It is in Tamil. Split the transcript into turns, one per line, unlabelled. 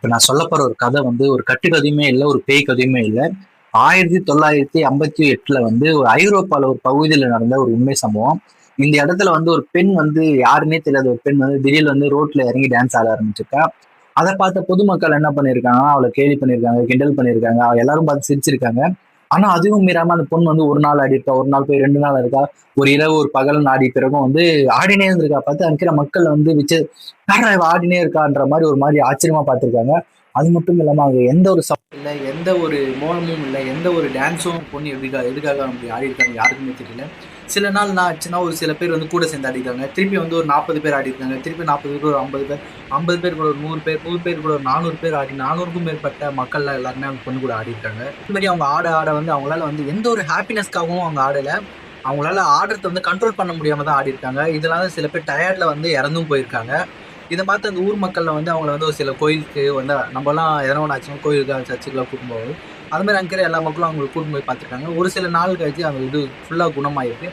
இப்ப நான் சொல்லப் போற ஒரு கதை வந்து ஒரு கட்டுக்கதையுமே இல்ல, ஒரு பேய் கதையுமே இல்ல. 1958ல வந்து ஒரு ஐரோப்பால ஒரு பகுதியில நடந்த ஒரு உண்மை சம்பவம். இந்த இடத்துல வந்து ஒரு பெண் வந்து யாருன்னே தெரியாத ஒரு பெண் வந்து திடீர்னு வந்து ரோட்ல இறங்கி டான்ஸ் ஆட ஆரம்பிச்சிருக்கா. அதை பார்த்த பொதுமக்கள் என்ன பண்ணியிருக்காங்கன்னா, அவளை கேலி பண்ணியிருக்காங்க, கிண்டல் பண்ணியிருக்காங்க. எல்லாரும் பார்த்து சிரிச்சிருக்காங்க. ஆனா அதுவும் மீறாம அந்த பொண்ணு வந்து ஒரு நாள் ஆடிருக்கா, ஒரு நாள் போய் 2 நாள் இருக்கா, ஒரு இரவு ஒரு பகல்னு ஆடி பிறகும் வந்து ஆடினே இருந்திருக்கா. பார்த்து அங்க இருக்கிற மக்கள் வந்து யார்றா இவ ஆடினே இருக்கான்ற மாதிரி ஒரு மாதிரி ஆச்சரியமா பார்த்திருக்காங்க. அது மட்டும் இல்லாம அங்க எந்த ஒரு சத்தம் இல்ல, எந்த ஒரு மோனமும் இல்ல, எந்த ஒரு டான்ஸும் பொண்ணு எதுக்காக அப்படி ஆடி இருக்காங்க யாருக்குமே தெரியல. சில நாள் என்ன ஆச்சுன்னா, ஒரு சில பேர் வந்து கூட சேர்ந்து ஆடிருக்காங்க. திருப்பி வந்து ஒரு 40 பேர் ஆடிருக்காங்க. திருப்பி 40 பேர் ஒரு 50 பேர், 50 பேர் கூட ஒரு 100 பேர், 100 பேர் கூட ஒரு 400 பேர் ஆடி 400க்கும் மேற்பட்ட மக்கள் எல்லாருமே அந்த பொண்ணு கூட ஆடிருக்காங்க. இந்த மாதிரி அவங்க ஆட ஆட வந்து அவங்களால வந்து எந்த ஒரு ஹாப்பினஸ்க்காகவும் அவங்க ஆடல. அவங்களால ஆடுறத வந்து கண்ட்ரோல் பண்ண முடியாம தான் ஆடிருக்காங்க. இதனால சில பேர் டயர்ட்ல வந்து இறந்தும் போயிருக்காங்க. இதை பார்த்து அந்த ஊர் மக்கள்ல வந்து அவங்கள வந்து ஒரு சில கோயிலுக்கு வந்து நம்மலாம் எதனா ஒன்று ஆச்சுன்னா கோயிலுக்கு சர்ச்சுக்கெல்லாம் கூட்டிட்டு போவோம். அது மாதிரி அங்கே இருக்கிற எல்லா மக்களும் அவங்களை கூட்டிட்டு போய் பார்த்துருக்காங்க. ஒரு சில நாள் கழிச்சு அந்த இது ஃபுல்லா குணமாயிருக்கு.